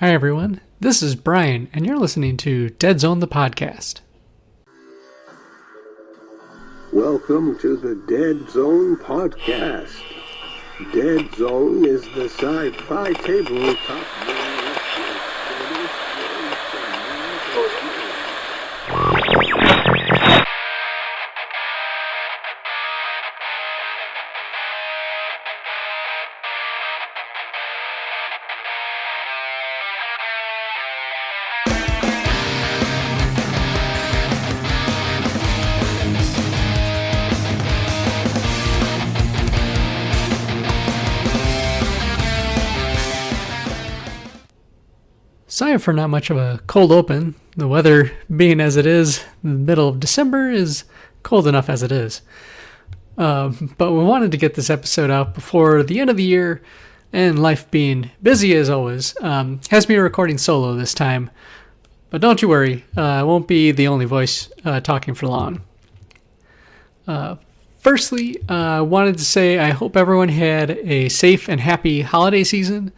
Hi everyone, this is Brian, and you're listening to Deadzone the podcast. Welcome to the Deadzone podcast. Deadzone is the sci-fi tabletop. Sorry for not much of a cold open. The weather being as it is, the middle of December is cold enough as it is. But we wanted to get this episode out before the end of the year, and life being busy as always, has me recording solo this time. But don't you worry, I won't be the only voice talking for long. Firstly, I wanted to say I hope everyone had a safe and happy holiday season.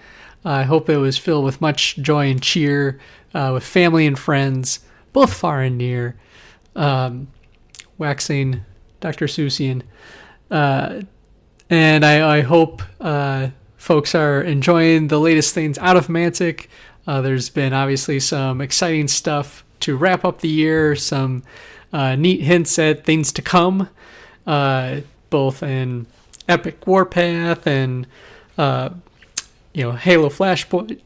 I hope it was filled with much joy and cheer with family and friends, both far and near, waxing Dr. Seussian. And I hope folks are enjoying the latest things out of Mantic. There's been obviously some exciting stuff to wrap up the year, some neat hints at things to come, both in Epic Warpath and Halo Flashpoint,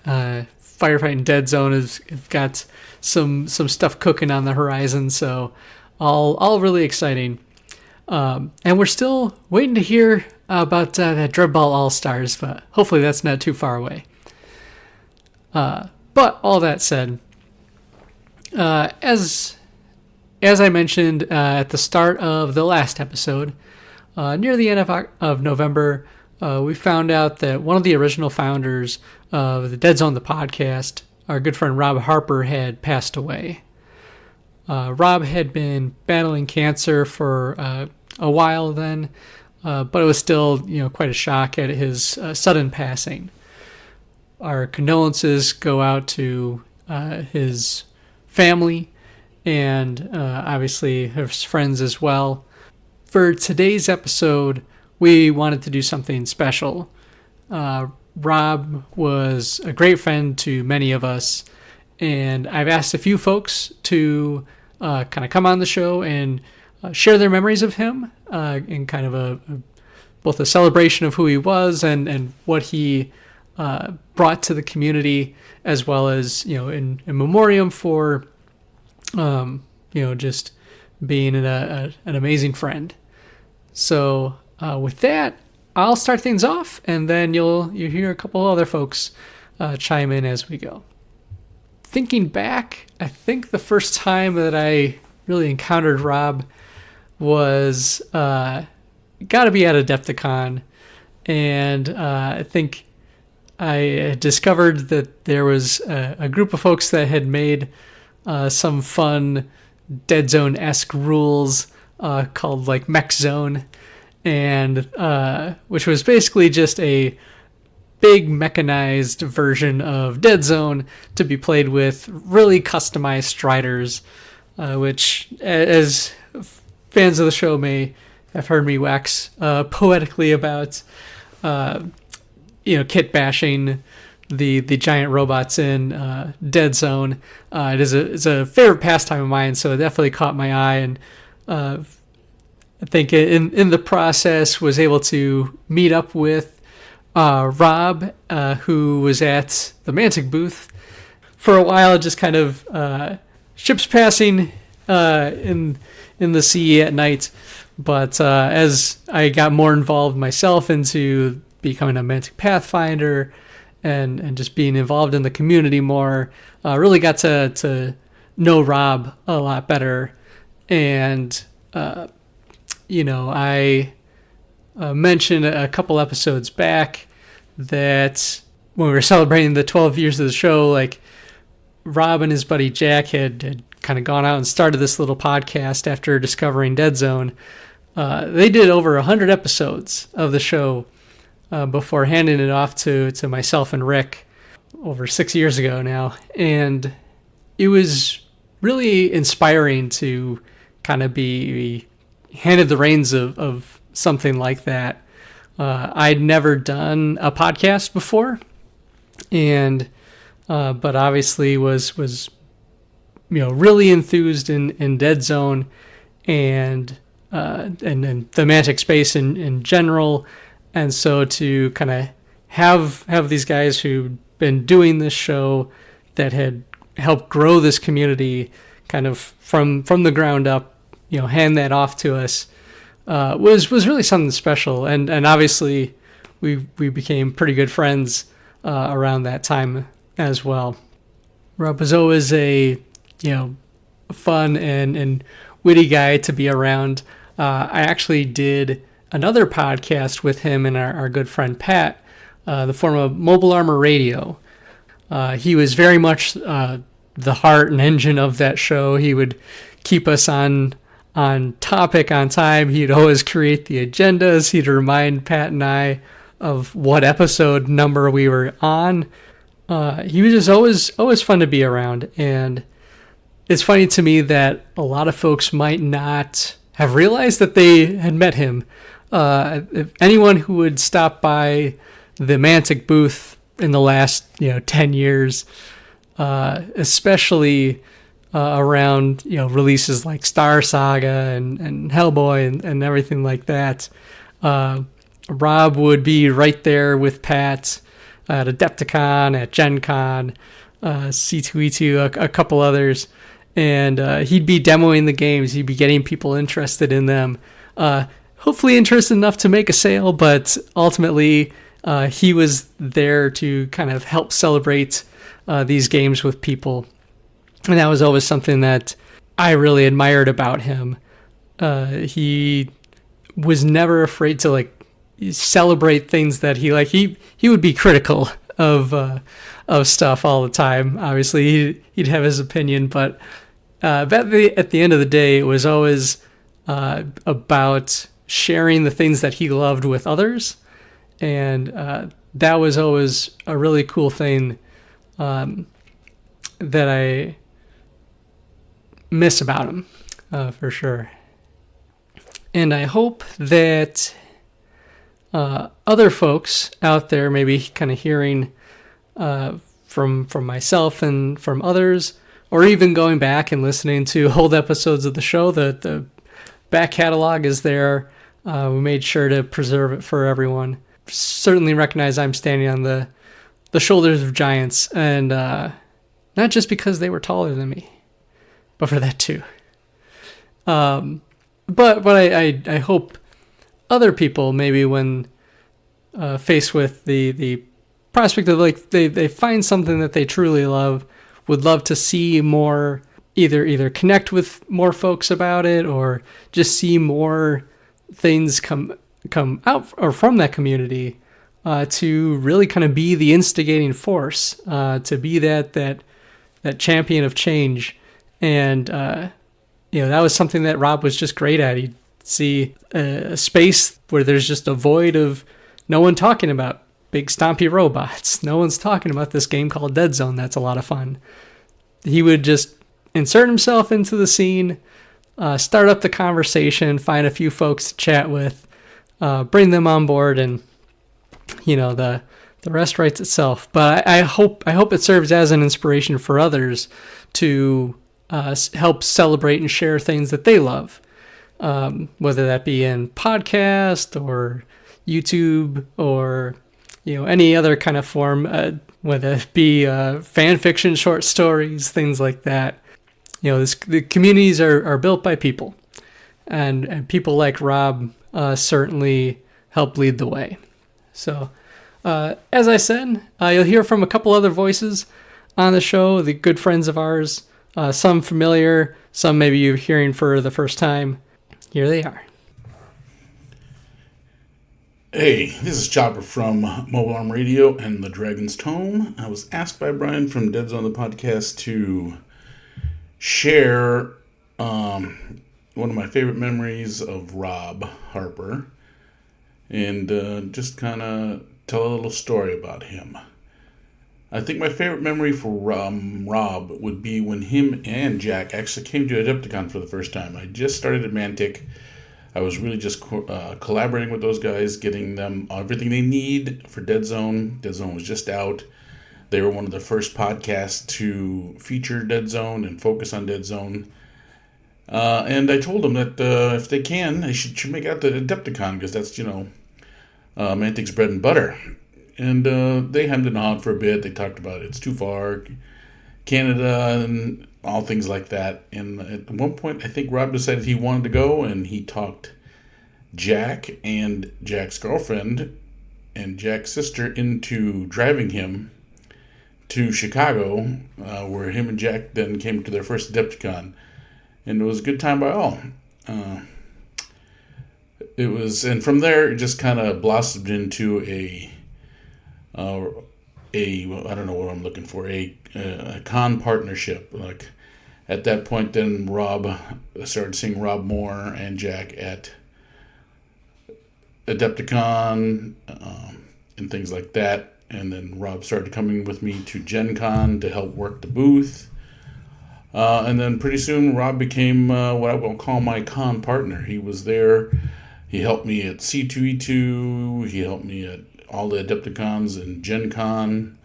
Firefighting Deadzone has got some stuff cooking on the horizon, so all really exciting. And we're still waiting to hear about that Dreadball All-Stars, but hopefully that's not too far away. But all that said, as I mentioned at the start of the last episode, near the end of November, we found out that one of the original founders of the Deadzone the podcast, our good friend Rob Harper, had passed away. Rob had been battling cancer for a while then, but it was still quite a shock at his sudden passing. Our condolences go out to his family and obviously his friends as well. For today's episode, we wanted to do something special. Rob was a great friend to many of us, and I've asked a few folks to kind of come on the show and share their memories of him in kind of both a celebration of who he was and what he brought to the community, as well as in memoriam for just being an amazing friend. So with that, I'll start things off, and then you'll hear a couple other folks chime in as we go. Thinking back, I think the first time that I really encountered Rob was got to be at Adepticon, and I think I discovered that there was a group of folks that had made some fun Deadzone-esque rules called like Mech Zone, and which was basically just a big mechanized version of Deadzone to be played with really customized striders, which, as fans of the show may have heard me wax poetically about, kit bashing the giant robots in Deadzone. It's a favorite pastime of mine, so it definitely caught my eye, and I think in the process was able to meet up with Rob, who was at the Mantic booth for a while, just kind of ships passing in the sea at night. But as I got more involved myself into becoming a Mantic Pathfinder and just being involved in the community more, really got to know Rob a lot better. And I mentioned a couple episodes back that when we were celebrating the 12 years of the show, like Rob and his buddy Jack had kind of gone out and started this little podcast after discovering Deadzone. They did over 100 episodes of the show before handing it off to myself and Rick. over 6 years ago now. And it was really inspiring to kind of be handed the reins of something like that. I'd never done a podcast before, and but obviously was really enthused in Deadzone and thematic space in general. And so to kind of have these guys who'd been doing this show that had helped grow this community kind of from the ground up, hand that off to us, was really something special. And obviously we became pretty good friends around that time as well. Rob was always a fun and witty guy to be around. I actually did another podcast with him and our good friend Pat, the form of Mobile Armor Radio. He was very much the heart and engine of that show. He would keep us on topic, on time. He'd always create the agendas. He'd remind Pat and I of what episode number we were on. He was just always fun to be around. And it's funny to me that a lot of folks might not have realized that they had met him. If anyone who would stop by the Mantic booth in the last 10 years, especially around releases like Star Saga and Hellboy and everything like that, Rob would be right there with Pat at Adepticon, at Gen Con, C2E2, a couple others. And he'd be demoing the games. He'd be getting people interested in them. Hopefully interested enough to make a sale, but ultimately he was there to kind of help celebrate these games with people. And that was always something that I really admired about him. He was never afraid to celebrate things that he liked. He would be critical of stuff all the time. Obviously, he'd have his opinion, but at the end of the day, it was always about sharing the things that he loved with others, and that was always a really cool thing that I miss about him, for sure. And I hope that other folks out there, maybe kind of hearing from myself and from others, or even going back and listening to old episodes of the show, the back catalog is there. We made sure to preserve it for everyone. Certainly recognize I'm standing on the shoulders of giants, and not just because they were taller than me, but for that too. But I hope other people, maybe when faced with the prospect of they find something that they truly love, would love to see more, either connect with more folks about it, or just see more things come out or from that community, to really kind of be the instigating force, to be that champion of change. And that was something that Rob was just great at. He'd see a space where there's just a void of no one talking about big stompy robots. No one's talking about this game called Deadzone. That's a lot of fun. He would just insert himself into the scene, start up the conversation, find a few folks to chat with, bring them on board, and the rest writes itself. But I hope it serves as an inspiration for others to help celebrate and share things that they love, whether that be in podcast or YouTube or any other kind of form, whether it be fan fiction, short stories, things like that. The communities are built by people, and people like Rob certainly help lead the way. So, as I said, you'll hear from a couple other voices on the show, the good friends of ours, some familiar, some maybe you're hearing for the first time. Here they are. Hey, this is Chopper from Mobile Arm Radio and the Dragon's Tome. I was asked by Brian from Deadzone the podcast to share one of my favorite memories of Rob Harper, and just kind of tell a little story about him. I think my favorite memory for Rob would be when him and Jack actually came to Adepticon for the first time. I just started at Mantic. I was really just collaborating with those guys, getting them everything they need for Deadzone. Deadzone was just out. They were one of the first podcasts to feature Deadzone and focus on Deadzone. And I told them that if they can, they should make out the Adepticon because that's, Mantic's bread and butter. And they hemmed and hawed for a bit. They talked about it's too far, Canada, and all things like that. And at one point, I think Rob decided he wanted to go, and he talked Jack and Jack's girlfriend and Jack's sister into driving him to Chicago, where him and Jack then came to their first Adepticon. And it was a good time by all. And from there, it just kind of blossomed into I don't know what I'm looking for, a con partnership. Like at that point, then Rob started seeing Rob Moore and Jack at Adepticon and things like that. And then Rob started coming with me to Gen Con to help work the booth. And then pretty soon Rob became what I will call my con partner. He was there. He helped me at C2E2. He helped me at all the Adepticons and Gen Con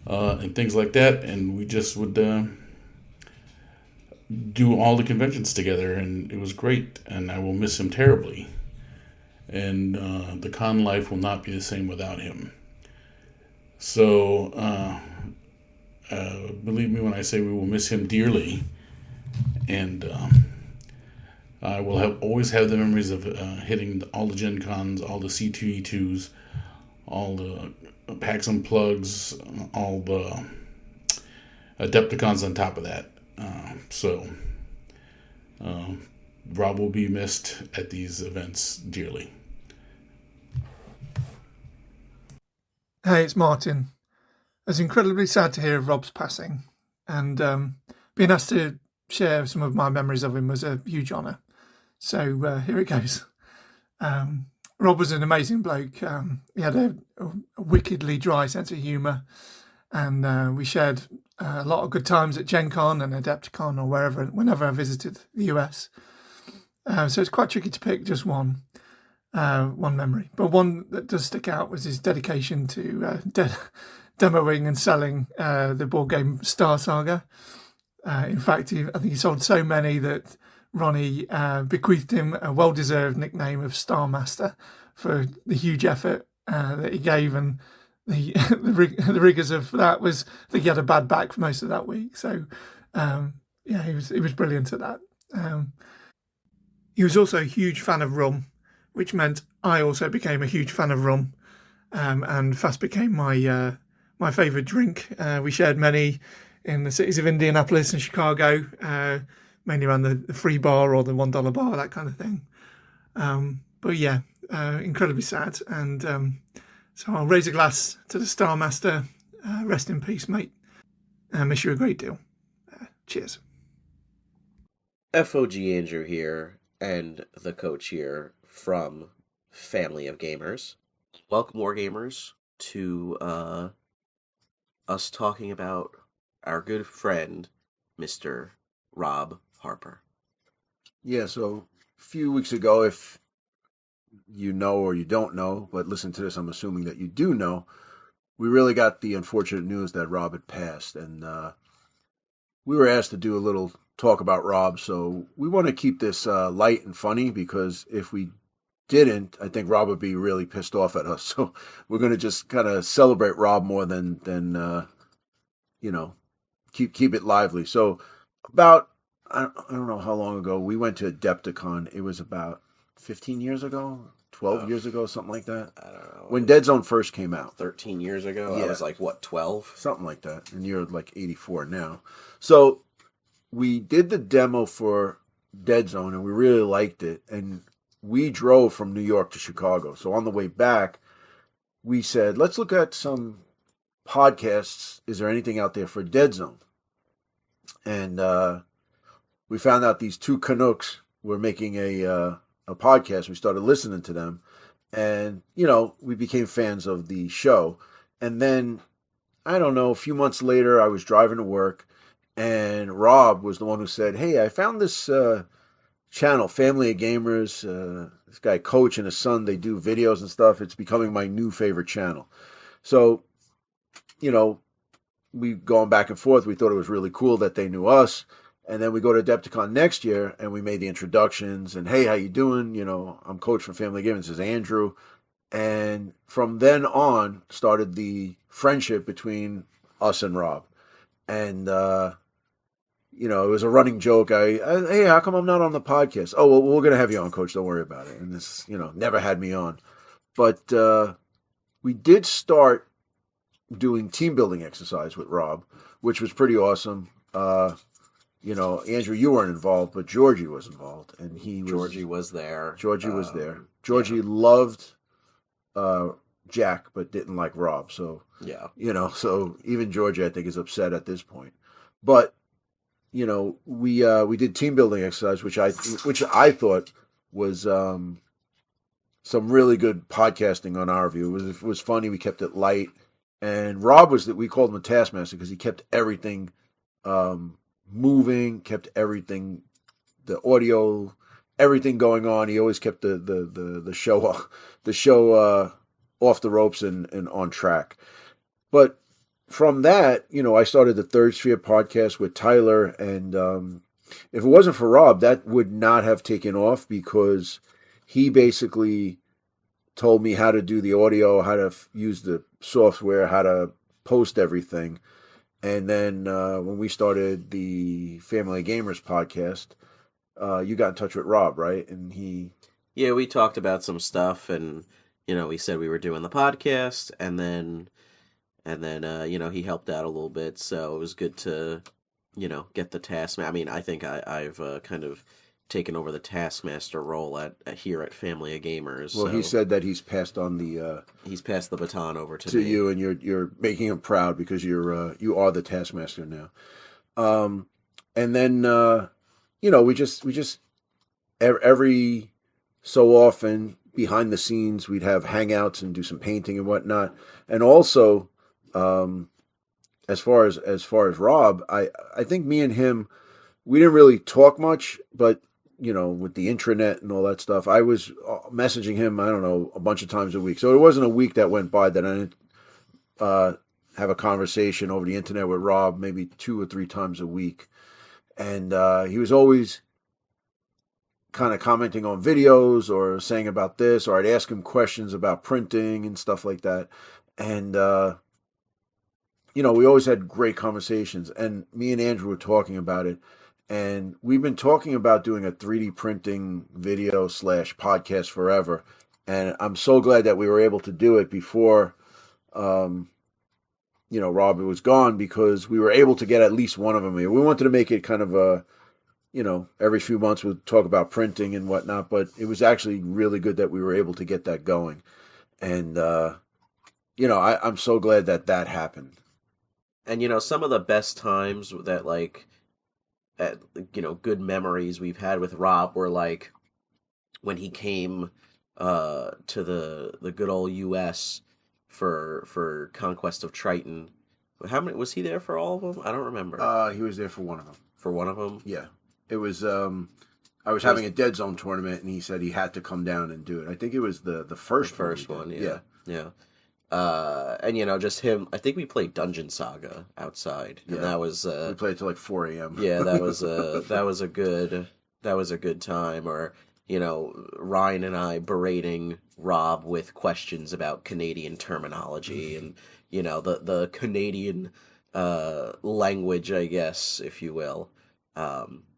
and things like that. And we just would do all the conventions together. And it was great. And I will miss him terribly. And the con life will not be the same without him. So, believe me when I say we will miss him dearly. And I will always have the memories of hitting all the Gen Cons, all the C2E2s, all the Packs and Plugs, all the Adepticons on top of that. Rob will be missed at these events dearly. Hey, it's Martin. I was incredibly sad to hear of Rob's passing, and being asked to share some of my memories of him was a huge honour. So here it goes. Rob was an amazing bloke. He had a wickedly dry sense of humour, and we shared a lot of good times at Gen Con and Adepticon or whenever I visited the US. So it's quite tricky to pick just one memory. But one that does stick out was his dedication to demoing and selling the board game Star Saga. In fact, I think he sold so many that Ronnie bequeathed him a well-deserved nickname of Star Master for the huge effort that he gave, and the rigours of that was that he had a bad back for most of that week. So he was brilliant at that. He was also a huge fan of rum, which meant I also became a huge fan of rum, and fast became my favourite drink. We shared many in the cities of Indianapolis and Chicago, mainly around the free bar or the $1 bar, that kind of thing. But yeah, incredibly sad. And so I'll raise a glass to the Star Master. Rest in peace, mate. I miss you a great deal. Cheers. FOG Andrew here, and the coach here from Family of Gamers. Welcome, Wargamers, to us talking about our good friend, Mr. Rob Harper. Yeah, so a few weeks ago, if you know or you don't know, but listen to this, I'm assuming that you do know, we really got the unfortunate news that Rob had passed, and we were asked to do a little talk about Rob, so we want to keep this light and funny, because if we didn't, I think Rob would be really pissed off at us. So we're going to just kind of celebrate Rob more than keep it lively. So about, I don't know how long ago, we went to Adepticon. It was about 15 years ago, 12 years ago, something like that. I don't know. When Deadzone first came out. 13 years ago? Yeah. I was like, what, 12? Something like that. And you're like 84 now. So we did the demo for Deadzone, and we really liked it. And we drove from New York to Chicago. So on the way back, we said, let's look at some podcasts. Is there anything out there for Deadzone? And we found out these two Canucks were making a podcast. We started listening to them, and we became fans of the show. And then I don't know, a few months later, I was driving to work, and Rob was the one who said, "Hey, I found this channel, Family of Gamers. This guy, Coach, and his son, they do videos and stuff. It's becoming my new favorite channel." So, you know, we going back and forth. We thought it was really cool that they knew us. And then we go to Adepticon next year, and we made the introductions. And, hey, how you doing? You know, I'm Coach from Family Gaming. This is Andrew. And from then on started the friendship between us and Rob. And, you know, it was a running joke. Hey, how come I'm not on the podcast? Oh, well, we're going to have you on, Coach. Don't worry about it. And this, you know, never had me on. But we did start doing team building exercise with Rob, which was pretty awesome. You know, Andrew, you weren't involved, but Georgie was involved, and Georgie was there. Georgie was there. Georgie loved Jack, but didn't like Rob. So Yeah. you know, so even Georgie, I think, is upset at this point. But you know, we did team building exercise, which I thought was some really good podcasting on our view. It was funny. We kept it light, and Rob was that we called him a taskmaster because he kept everything moving, kept everything, the audio, everything going on. He always kept the show off the ropes and on track. But from that, you know, I started the Third Sphere podcast with Tyler, and if it wasn't for Rob, that would not have taken off because he basically told me how to do the audio, how to use the software, how to post everything. And then when we started the Family Gamers podcast, you got in touch with Rob, right? And Yeah, we talked about some stuff, and you know, we said we were doing the podcast, and then you know, he helped out a little bit, so it was good to, you know, get the task. I mean, I think I've kind of taken over the taskmaster role here at Family of Gamers. Well, so he said that he's passed on the he's passed the baton over to to me. you, and you're making him proud because you are the taskmaster now. And then you know, we just every so often behind the scenes we'd have hangouts and do some painting and whatnot. And also, as far as Rob, I think me and him, we didn't really talk much, but you know, with the intranet and all that stuff, I was messaging him, I don't know, a bunch of times a week. So it wasn't a week that went by that I didn't have a conversation over the internet with Rob, maybe 2 or 3 times a week. And he was always kind of commenting on videos or saying about this, or I'd ask him questions about printing and stuff like that. And, you know, we always had great conversations. And me and Andrew were talking about it. And we've been talking about doing a 3D printing video / podcast forever. And I'm so glad that we were able to do it before, you know, Rob was gone, because we were able to get at least one of them here. We wanted to make it kind of a, you know, every few months we'd talk about printing and whatnot, but it was actually really good that we were able to get that going. And, you know, I'm so glad that happened. And you know, some of the best times that you know, good memories we've had with Rob were like when he came to the good old US for Conquest of Triton. How many was he there for? All of them? I don't remember. He was there for one of them. For one of them? Yeah. It was I was having a Deadzone tournament, and he said he had to come down and do it. I think it was the first one. Yeah. Yeah. And you know, just him. I think we played Dungeon Saga outside, and that was we played till like 4 a.m. Yeah, that was a good time. Or you know, Ryan and I berating Rob with questions about Canadian terminology and you know the Canadian language, I guess, if you will.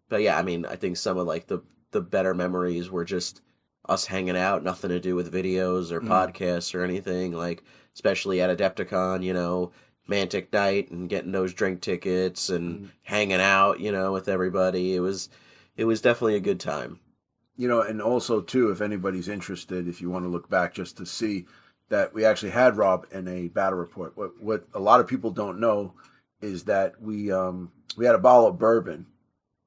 But yeah, I mean, I think some of like the better memories were just us hanging out, nothing to do with videos or podcasts or anything, like, especially at Adepticon, you know, Mantic Night and getting those drink tickets and hanging out, you know, with everybody. It was definitely a good time. You know, and also, too, if anybody's interested, if you want to look back just to see that we actually had Rob in a battle report. What a lot of people don't know is that we had a bottle of bourbon,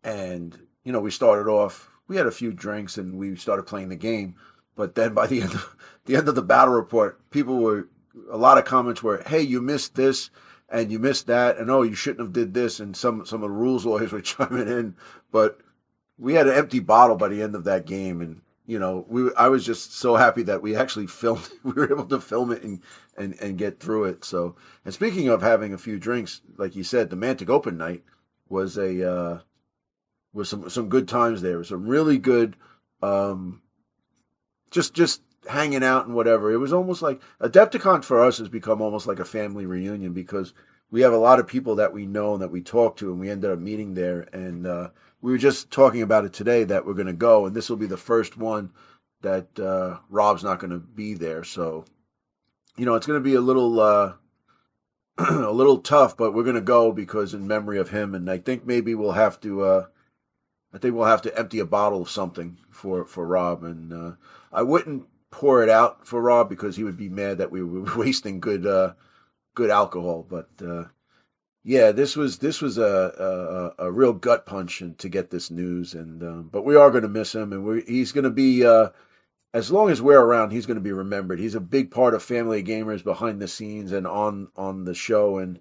and, you know, we started off, we had a few drinks and we started playing the game. But then by the end of the battle report, a lot of comments were, hey, you missed this. and you missed that, and oh, you shouldn't have did this, and some of the rules lawyers were chiming in, but we had an empty bottle by the end of that game, and I was just so happy that we actually filmed. We were able to film it and get through it. So, and speaking of having a few drinks, like you said, the Mantic Open night was some good times there. It was some really good, just hanging out and whatever. It was almost like Adepticon for us has become almost like a family reunion, because we have a lot of people that we know and that we talk to, and we ended up meeting there. And we were just talking about it today that we're going to go, and this will be the first one that Rob's not going to be there. So, it's going to be a little a little tough, but we're going to go because in memory of him. And I think maybe we'll have to empty a bottle of something for Rob. And I wouldn't pour it out for Rob because he would be mad that we were wasting good alcohol. But yeah, this was a real gut punch to get this news. And but we are going to miss him, and he's going to be as long as we're around, he's going to be remembered. He's a big part of Family of Gamers behind the scenes and on the show. And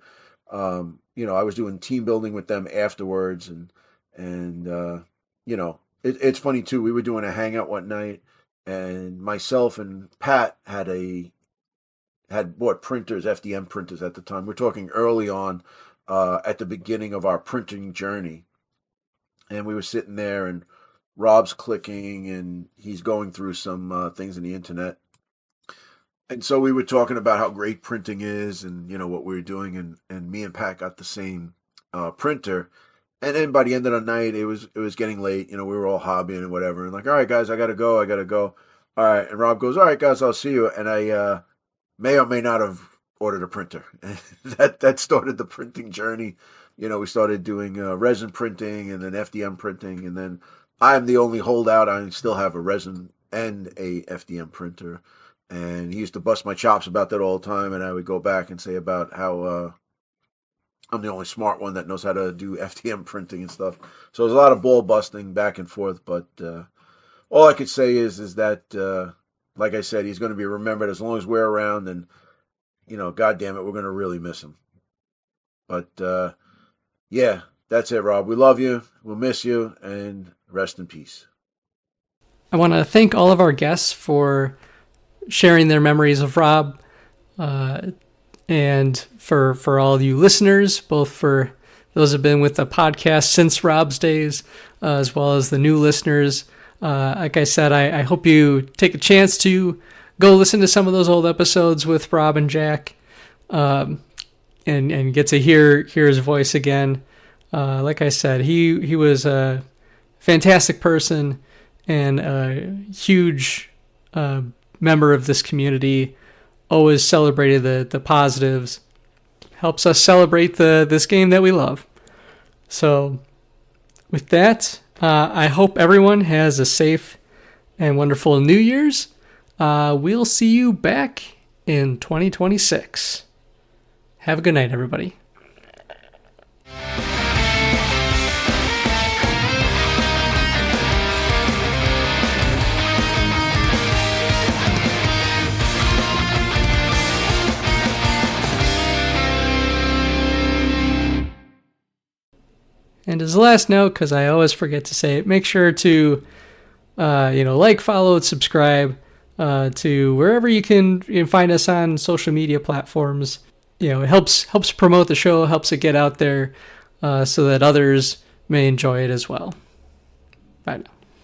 I was doing team building with them afterwards, and it's funny too. We were doing a hangout one night, and myself and Pat had bought printers, FDM printers at the time. We're talking early on, at the beginning of our printing journey, and we were sitting there, and Rob's clicking, and he's going through some things in the internet. And so we were talking about how great printing is, and what we were doing, and me and Pat got the same printer. And then by the end of the night, it was getting late. We were all hobbying and whatever. And like, all right, guys, I gotta go. All right. And Rob goes, all right, guys, I'll see you. And I may or may not have ordered a printer. And that started the printing journey. We started doing resin printing and then FDM printing. And then I'm the only holdout. I still have a resin and a FDM printer. And he used to bust my chops about that all the time. And I would go back and say about how I'm the only smart one that knows how to do FDM printing and stuff. So there's a lot of ball busting back and forth. But all I could say is that, like I said, he's going to be remembered as long as we're around. And, God damn it, we're going to really miss him. But, yeah, that's it, Rob. We love you. We'll miss you. And rest in peace. I want to thank all of our guests for sharing their memories of Rob. And for all you listeners, both for those who have been with the podcast since Rob's days, as well as the new listeners. Like I said, I hope you take a chance to go listen to some of those old episodes with Rob and Jack, and get to hear his voice again. Like I said, he was a fantastic person and a huge member of this community. Always celebrated the positives. Helps us celebrate this game that we love. So with that, I hope everyone has a safe and wonderful New Year's. We'll see you back in 2026. Have a good night, everybody. And as a last note, because I always forget to say it, make sure to, like, follow, and subscribe to wherever you can find us on social media platforms. It helps promote the show, helps it get out there, so that others may enjoy it as well. Bye now.